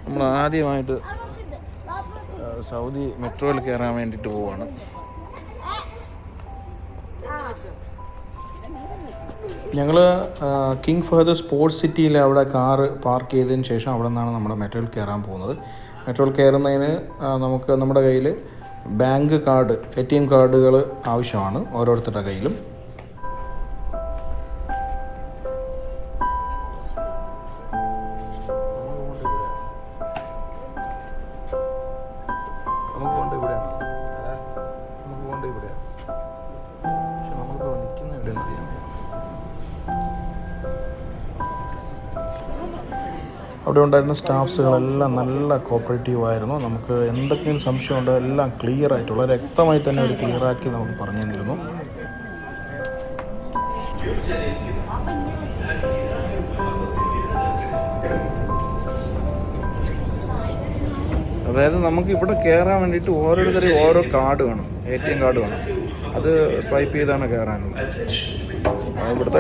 നമ്മൾ ആദ്യമായിട്ട് സൗദി മെട്രോയിൽ കയറാൻ വേണ്ടിയിട്ട് പോവാണ്. ഞങ്ങൾ കിങ് ഫഹദ് സ്പോർട്സ് സിറ്റിയിൽ അവിടെ കാറ് പാർക്ക് ചെയ്തതിന് ശേഷം അവിടെ നിന്നാണ് നമ്മുടെ മെട്രോയിൽ കയറാൻ പോകുന്നത്. മെട്രോയിൽ കയറുന്നതിന് നമുക്ക് നമ്മുടെ കയ്യിൽ ബാങ്ക് കാർഡ്, ATM കാർഡുകൾ ആവശ്യമാണ് ഓരോരുത്തരുടെ കയ്യിലും. അവിടെ ഉണ്ടായിരുന്ന സ്റ്റാഫ്സുകളെല്ലാം നല്ല കോപ്പറേറ്റീവ് ആയിരുന്നു. നമുക്ക് എന്തൊക്കെയും സംശയമുണ്ടോ എല്ലാം ക്ലിയർ ആയിട്ട് വളരെ വ്യക്തമായി തന്നെ അവർ ക്ലിയറാക്കി നമുക്ക് പറഞ്ഞു തന്നിരുന്നു. അതായത് നമുക്ക് ഇവിടെ കയറാൻ വേണ്ടിയിട്ട് ഓരോരുത്തരും ഓരോ കാർഡ് വേണം, ATM കാർഡ് വേണം. അത് സ്വൈപ്പ് ചെയ്താണ് കയറാനുള്ളത്. ഇവിടുത്തെ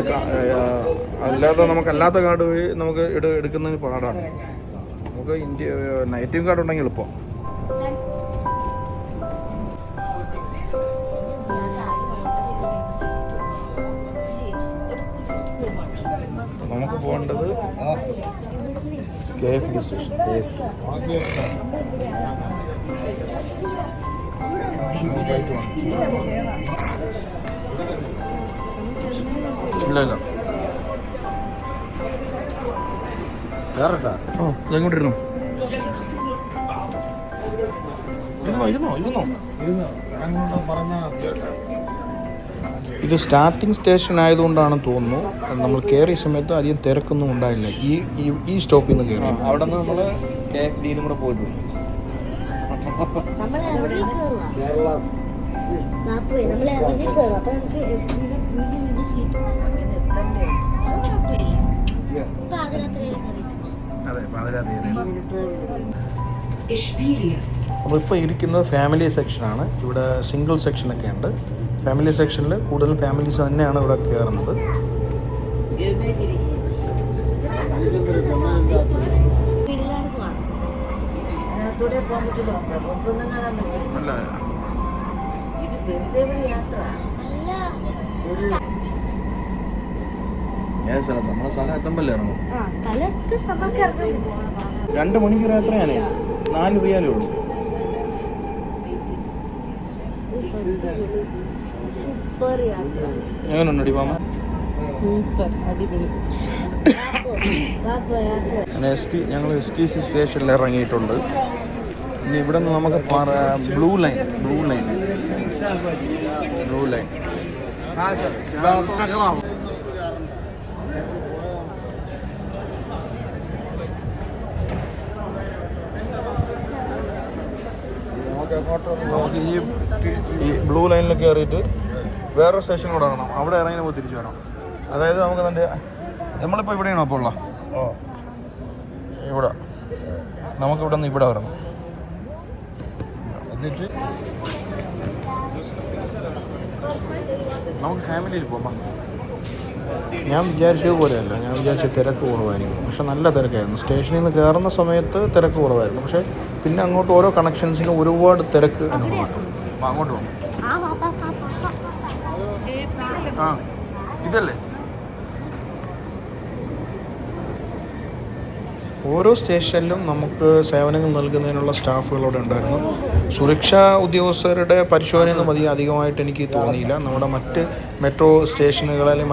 അല്ലാതെ നമുക്കല്ലാത്ത കാർഡ് വഴി നമുക്ക് എടുക്കുന്നതിന് പാടാണ്. നമുക്ക് ATM കാർഡ് ഉണ്ടെങ്കിൽ എളുപ്പം. നമുക്ക് പോകേണ്ടത് KFD സ്റ്റേഷൻ. ഇല്ല എങ്ങോട്ടിരുന്നു? ഇത് സ്റ്റാർട്ടിംഗ് സ്റ്റേഷൻ ആയതുകൊണ്ടാണെന്ന് തോന്നുന്നു. നമ്മൾ കയറിയ സമയത്ത് അധികം തിരക്കൊന്നും ഉണ്ടായില്ല. ഈ സ്റ്റോപ്പിൽ നിന്ന് കയറി അവിടെ നിന്ന് നമ്മൾ KFDയിലും കൂടെ പോയിട്ട് പോയി. അതെ, നമ്മളിപ്പോൾ ഇരിക്കുന്നത് ഫാമിലി സെക്ഷനാണ്. ഇവിടെ സിംഗിൾ സെക്ഷനൊക്കെ ഉണ്ട്. ഫാമിലി സെക്ഷനിൽ കൂടുതലും ഫാമിലീസ് തന്നെയാണ് ഇവിടെ കയറുന്നത്. അല്ല, ഏത് സ്ഥലത്ത്? നമ്മളെ സ്ഥലം എത്തുമ്പല്ലേ ഇറങ്ങും. 2 മണിക്കൂർ യാത്രയാണ്. 4 റിയാലേ ഉള്ളൂ. എങ്ങനെയുണ്ട് മാമ? സൂപ്പർ, അടിപൊളി. ഞങ്ങൾ STC സ്റ്റേഷനിൽ ഇറങ്ങിയിട്ടുണ്ട്. ഇനി ഇവിടെ നിന്ന് നമുക്ക് ബ്ലൂ ലൈൻ നമുക്ക് ഈ ബ്ലൂ ലൈനിൽ കയറിയിട്ട് വേറൊരു സ്റ്റേഷൻ കൂടെ ഇറങ്ങണം. അവിടെ ഇറങ്ങി നമുക്ക് തിരിച്ചു വരണം. അതായത് നമുക്ക് നമ്മളിപ്പോൾ ഇവിടെയാണോ അപ്പോൾ ഉള്ള ഇവിടെ നമുക്കിവിടെ നിന്ന് ഇവിടെ വരണം. എന്നിട്ട് നമുക്ക് ഫാമിലിയിൽ പോകാം. ഞാൻ വിചാരിച്ചത് പോലെയല്ല. ഞാൻ വിചാരിച്ച തിരക്ക് കുറവായിരിക്കും. പക്ഷെ നല്ല തിരക്കായിരുന്നു. സ്റ്റേഷനിൽ നിന്ന് കയറുന്ന സമയത്ത് തിരക്ക് കുറവായിരുന്നു. പക്ഷേ പിന്നെ അങ്ങോട്ട് ഓരോ കണക്ഷൻസിനും ഒരുപാട് തിരക്ക് അനുഭവപ്പെട്ടു. അങ്ങോട്ട് പോകും. ഇതല്ലേ ഓരോ സ്റ്റേഷനിലും നമുക്ക് സേവനങ്ങൾ നൽകുന്നതിനുള്ള സ്റ്റാഫുകളോടെ ഉണ്ടായിരുന്നു. സുരക്ഷാ ഉദ്യോഗസ്ഥരുടെ പരിശോധനയൊന്നും അധികമായിട്ട് എനിക്ക് തോന്നിയില്ല. നമ്മുടെ മറ്റ് മെട്രോ സ്റ്റേഷനുകൾ അല്ലെങ്കിൽ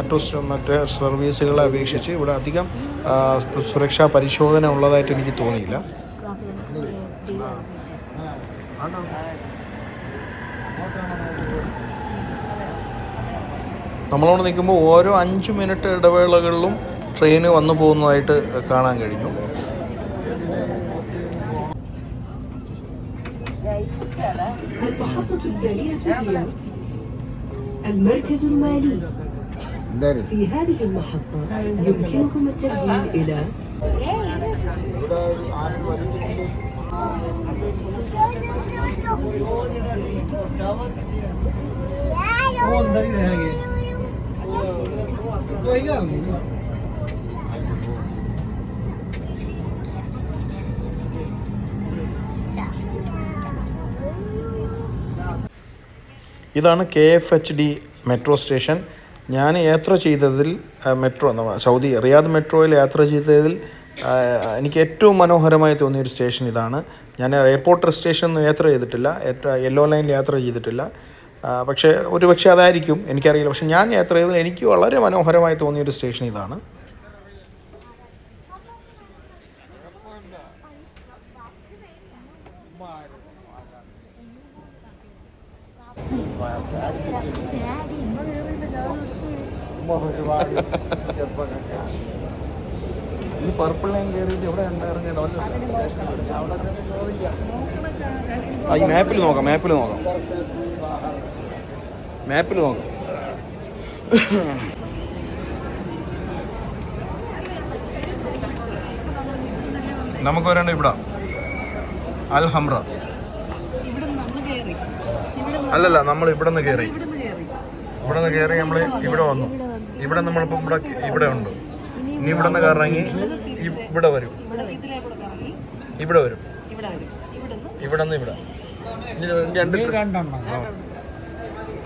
മറ്റ് സർവീസുകളെ അപേക്ഷിച്ച് ഇവിടെ അധികം സുരക്ഷാ പരിശോധന ഉള്ളതായിട്ട് എനിക്ക് തോന്നിയില്ല. നമ്മളോട് നിൽക്കുമ്പോൾ ഓരോ 5 മിനിറ്റ് ഇടവേളകളിലും ട്രെയിന് വന്നു പോകുന്നതായിട്ട് കാണാൻ കഴിഞ്ഞു. المركز المالي في هذه المحطة يمكنكم التبديل إلى ഇവിടെ ആരും വരുന്നില്ല. ഇതാണ് KFHD മെട്രോ സ്റ്റേഷൻ. ഞാൻ യാത്ര ചെയ്തതിൽ സൗദി റിയാദ് മെട്രോയിൽ യാത്ര ചെയ്തതിൽ എനിക്ക് ഏറ്റവും മനോഹരമായി തോന്നിയൊരു സ്റ്റേഷൻ ഇതാണ്. ഞാൻ എയർപോർട്ട് സ്റ്റേഷനൊന്നും യാത്ര ചെയ്തിട്ടില്ല, യെല്ലോ ലൈനിൽ യാത്ര ചെയ്തിട്ടില്ല. പക്ഷേ ഒരുപക്ഷെ അതായിരിക്കും, എനിക്കറിയില്ല. പക്ഷേ ഞാൻ യാത്ര ചെയ്തതിൽ എനിക്ക് വളരെ മനോഹരമായി തോന്നിയൊരു സ്റ്റേഷൻ ഇതാണ്. ഈ പർപ്പിൾ ലൈൻ കയറിയിട്ട് എവിടെ ഉണ്ടായിരുന്നത്? ഈ മാപ്പിൽ നോക്കാം. നമുക്ക് വരേണ്ട ഇവിടെ അൽ ഹംറ. അല്ലല്ല, നമ്മൾ ഇവിടെ നിന്ന് കയറി നമ്മൾ ഇവിടെ വന്നു. ഇവിടെ നമ്മളിപ്പോൾ ഇവിടെ ഉണ്ട്. ഇനി ഇവിടെ നിന്ന് കറങ്ങി ഇവിടെ വരും. ഇവിടെ നിന്ന് ഇവിടെ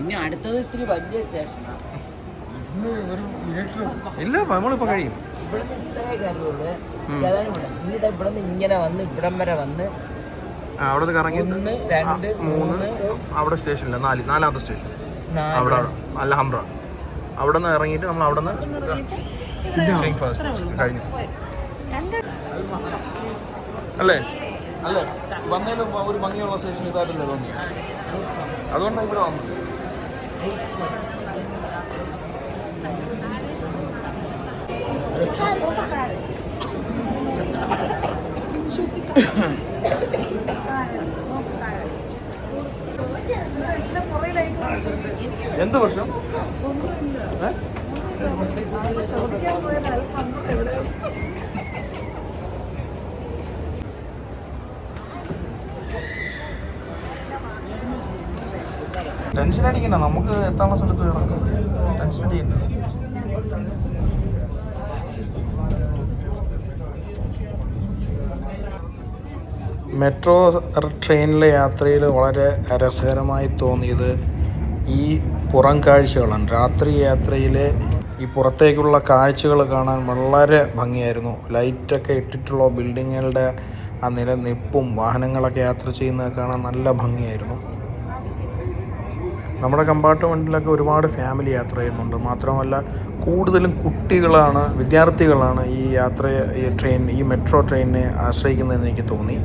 ഇനി അടുത്തത് ഇത്തിരി വലിയ സ്റ്റേഷനാണ്. ഇല്ല, നമ്മളിപ്പോൾ കഴിയും. ഇവിടുന്ന് ഇത്രേ കാര്യമുള്ളൂ. ഇനി ഇവിടുന്ന് ഇങ്ങനെ വന്ന് ഇവിടം വരെ വന്ന് അവിടെ നിന്ന് കറങ്ങി 1, 2, 3 അവിടെ സ്റ്റേഷനില്ല, നാലാമത്തെ സ്റ്റേഷൻ അവിടെ അൽ ഹംറ. അവിടെ നിന്ന് ഇറങ്ങിയിട്ട് നമ്മൾ അവിടെ നിന്ന് കഴിഞ്ഞു അല്ലേ? വന്നതിലും ഒരു ഭംഗിയുള്ള സ്റ്റേഷൻ ഇതായിട്ടല്ലേ തോന്നി. അതുകൊണ്ടാണ് ഇവിടെ വന്നത്. എന്ത് വർഷം? ടെൻഷൻ അടിക്കണ്ട, നമുക്ക് എത്താനുള്ള സ്ഥലത്ത് ഇറങ്ങാം. ടെൻഷൻ അടിക്കണ്ട. മെട്രോ ട്രെയിനിലെ യാത്രയിൽ വളരെ രസകരമായി തോന്നിയത് ഈ പുറം കാഴ്ചകളാണ്. രാത്രി യാത്രയിൽ ഈ പുറത്തേക്കുള്ള കാഴ്ചകൾ കാണാൻ വളരെ ഭംഗിയായിരുന്നു. ലൈറ്റൊക്കെ ഇട്ടിട്ടുള്ള ബിൽഡിങ്ങുകളുടെ ആ നിലനിൽപ്പും വാഹനങ്ങളൊക്കെ യാത്ര ചെയ്യുന്നത് കാണാൻ നല്ല ഭംഗിയായിരുന്നു. നമ്മുടെ കമ്പാർട്ട്മെൻറ്റിലൊക്കെ ഒരുപാട് ഫാമിലി യാത്ര ചെയ്യുന്നുണ്ട്. മാത്രമല്ല കൂടുതലും വിദ്യാർത്ഥികളാണ് ഈ മെട്രോ ട്രെയിനിനെ ആശ്രയിക്കുന്നതെന്ന് എനിക്ക് തോന്നി.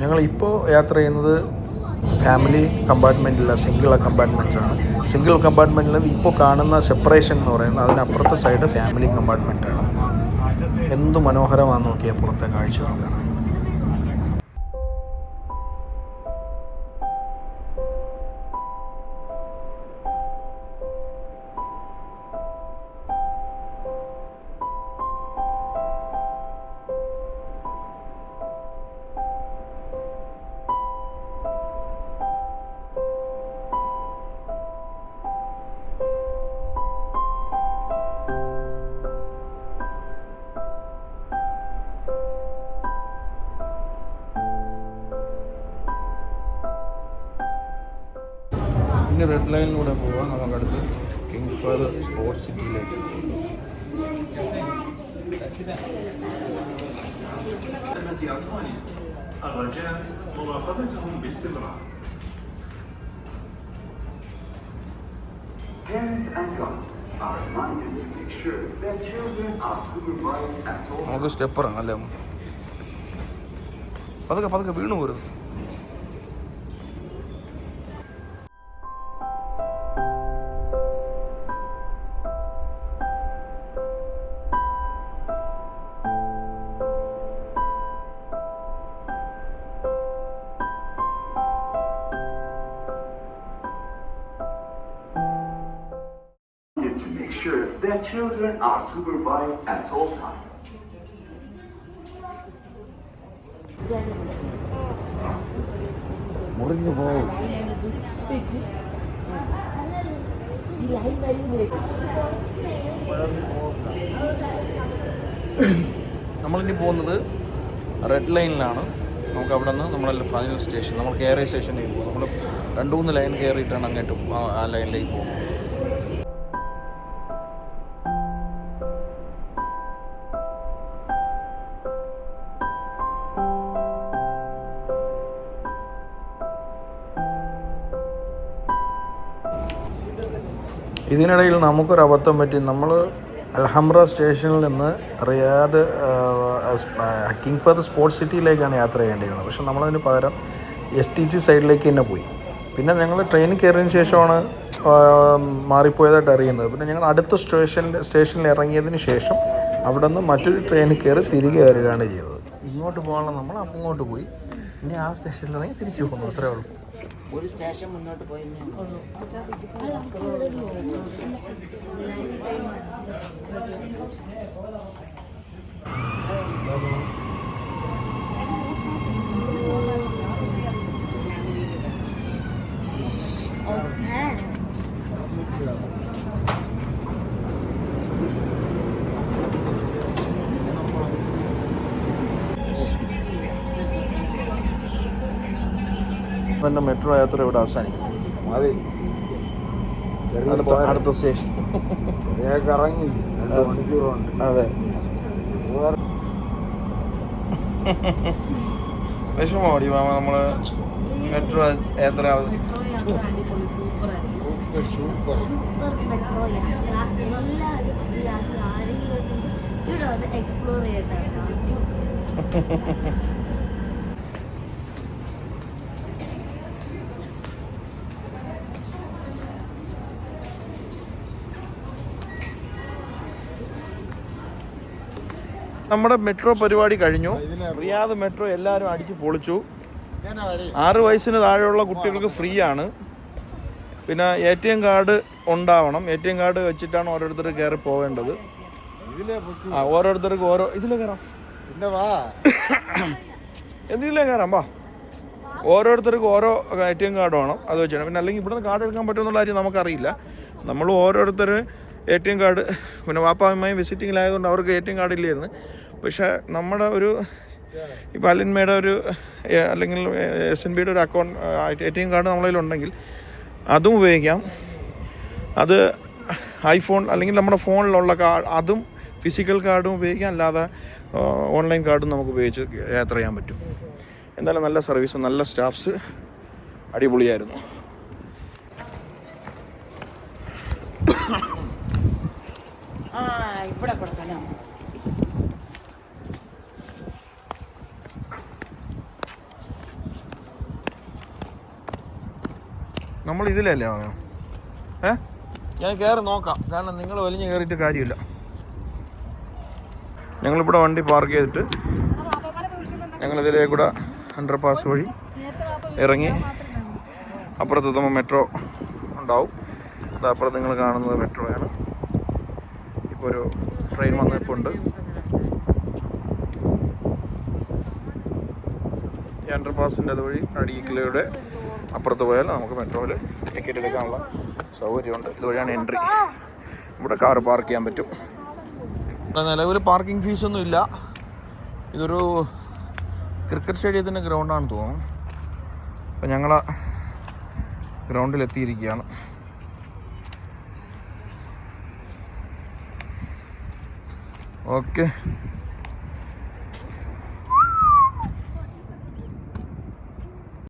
ഞങ്ങളിപ്പോൾ യാത്ര ചെയ്യുന്നത് ഫാമിലി കമ്പാർട്ട്മെൻറ്റില്ല, സിംഗിൾ കമ്പാർട്ട്മെൻറ്റാണ്. സിംഗിൾ കമ്പാർട്ട്മെൻറ്റിൽ നിന്ന് ഇപ്പോൾ കാണുന്ന സെപ്പറേഷൻ എന്ന് പറയുന്നത് അതിനപ്പുറത്തെ സൈഡ് ഫാമിലി കമ്പാർട്ട്മെൻറ്റാണ്. എന്ത് മനോഹരമാണെന്ന് നോക്കിയാൽ പുറത്തെ കാഴ്ചകൾ കാണാൻ. പിന്നെ റെഡ് ലൈനിലൂടെ പോവാം. നമുക്കടുത്ത് king Fahad sports സിറ്റിയിലേക്ക്. الرجاء مراقبتهم باستمرار. Parents and guardians are reminded to make sure their children are supervised at all. നമുക്ക് സ്റ്റെപ്പ് ഇറങ്ങാം അല്ലേ? പതുക്കെ വീണു പോരുത്. to make sure that children are supervised at all times. മുറിഞ്ഞു പോകും. നമ്മളിനി പോകുന്നത് റെഡ് ലൈനിലാണ്. നമുക്ക് അവിടെ നിന്ന് നമ്മളെ ഫൈനൽ സ്റ്റേഷൻ, നമ്മൾ കയറിയ സ്റ്റേഷനിലേക്ക് പോകും. നമ്മൾ 2-3 ലൈൻ കയറിയിട്ടാണ് അങ്ങോട്ട് ആ ലൈനിലേക്ക് പോകുന്നത്. ഇതിനിടയിൽ നമുക്കൊരു അബദ്ധം പറ്റി. നമ്മൾ അൽഹംറ സ്റ്റേഷനിൽ നിന്ന് റിയാദ് കിങ് ഫഹദ് സ്പോർട്സ് സിറ്റിയിലേക്കാണ് യാത്ര ചെയ്യേണ്ടിയിരുന്നത്. പക്ഷെ നമ്മളതിന് പകരം STC സൈഡിലേക്ക് തന്നെ പോയി. പിന്നെ ഞങ്ങൾ ട്രെയിനിൽ കയറിയതിന് ശേഷമാണ് മാറിപ്പോയതായിട്ട് അറിയുന്നത്. പിന്നെ ഞങ്ങൾ അടുത്ത സ്റ്റേഷനിൽ ഇറങ്ങിയതിന് ശേഷം അവിടെ നിന്ന് മറ്റൊരു ട്രെയിനിൽ കയറി തിരികെ വരികയാണ് ചെയ്തത്. ഇങ്ങോട്ട് പോകാനുള്ള നമ്മൾ അങ്ങോട്ട് പോയി, ഇനി ആ സ്റ്റേഷനിൽ ഇറങ്ങി തിരിച്ചു പോകുന്നു. അത്രേ ഉള്ളൂ. ഒരു സ്റ്റേഷൻ മുന്നോട്ട് പോയി എൻ്റെ മെട്രോ യാത്ര ഇവിടെ അവസാനിക്കും. മതി. അടുത്ത സ്റ്റേഷൻ കറങ്ങില്ലേ, 2 മണിക്കൂറുണ്ട്. അതെ, വിഷമോടി മാമ നമ്മൾ മെട്രോ യാത്ര സൂപ്പർ. എക്സ്പ്ലോർ ചെയ്യട്ടെ. നമ്മുടെ മെട്രോ പരിപാടി കഴിഞ്ഞു. റിയാദ് മെട്രോ എല്ലാവരും അടിച്ച് പൊളിച്ചു. 6 വയസ്സിന് താഴെയുള്ള കുട്ടികൾക്ക് ഫ്രീ ആണ്. പിന്നെ ATM കാർഡ് ഉണ്ടാവണം. ATM കാർഡ് വെച്ചിട്ടാണ് ഓരോരുത്തർ കയറി പോവേണ്ടത്. ഓരോരുത്തർക്ക് ഇതിലേ കയറാം. പിന്നെ വാ, എന്തിലേ കയറാം, വാ. ഓരോരുത്തർക്ക് ഓരോ ATM കാർഡ് വേണം, അത് വെച്ചാണ്. പിന്നെ അല്ലെങ്കിൽ ഇവിടുന്ന് കാർഡ് എടുക്കാൻ പറ്റുമെന്നുള്ള കാര്യം നമുക്കറിയില്ല. നമ്മൾ ഓരോരുത്തർ ATM കാർഡ്, പിന്നെ വാപ്പാമ്മയും വിസിറ്റിങ്ങിലായതുകൊണ്ട് അവർക്ക് ATM കാർഡ് ഇല്ലായിരുന്നു. പക്ഷേ നമ്മുടെ ഒരു ഇപ്പോൾ അലിന്മയുടെ ഒരു അല്ലെങ്കിൽ SNBയുടെ ഒരു അക്കൗണ്ട് ATM കാർഡ് നമ്മളതിലുണ്ടെങ്കിൽ അതും ഉപയോഗിക്കാം. അത് ഐഫോൺ അല്ലെങ്കിൽ നമ്മുടെ ഫോണിലുള്ള കാർഡ്, അതും ഫിസിക്കൽ കാർഡും ഉപയോഗിക്കാം. അല്ലാതെ ഓൺലൈൻ കാർഡും നമുക്ക് ഉപയോഗിച്ച് യാത്ര ചെയ്യാൻ പറ്റും. എന്തായാലും നല്ല സർവീസ്, നല്ല സ്റ്റാഫ്സ്, അടിപൊളിയായിരുന്നു. ഇവിടെ കൊടുക്കണം. നമ്മൾ ഇതിലല്ലേ വാങ്ങണം? ഞാൻ കയറി നോക്കാം, കാരണം നിങ്ങൾ വലിഞ്ഞ് കയറിയിട്ട് കാര്യമില്ല. ഞങ്ങളിവിടെ വണ്ടി പാർക്ക് ചെയ്തിട്ട് ഞങ്ങളിതിലേ കൂടെ അണ്ടർ പാസ് വഴി ഇറങ്ങി അപ്പുറത്തെത്തുമ്പോൾ മെട്രോ ഉണ്ടാവും. അത് അപ്പുറത്ത് നിങ്ങൾ കാണുന്നത് മെട്രോയാണ്. ഇപ്പോൾ ഒരു ട്രെയിൻ വന്നിട്ടുണ്ട്. ഈ അണ്ടർ പാസിൻ്റെ അതുവഴി അടീക്കിലൂടെ അപ്പുറത്ത് പോയാൽ നമുക്ക് മെട്രോയിൽ ടിക്കറ്റ് എടുക്കാനുള്ള സൗകര്യമുണ്ട്. ഇതുവഴിയാണ് എൻട്രി. ഇവിടെ കാർ പാർക്ക് ചെയ്യാൻ പറ്റും. നിലവിൽ പാർക്കിംഗ് ഫീസൊന്നും ഇല്ല. ഇതൊരു ക്രിക്കറ്റ് സ്റ്റേഡിയത്തിൻ്റെ ഗ്രൗണ്ടാണെന്ന് തോന്നുന്നു. അപ്പോൾ ഞങ്ങൾ ഗ്രൗണ്ടിലെത്തിയിരിക്കുകയാണ്. ഓക്കെ.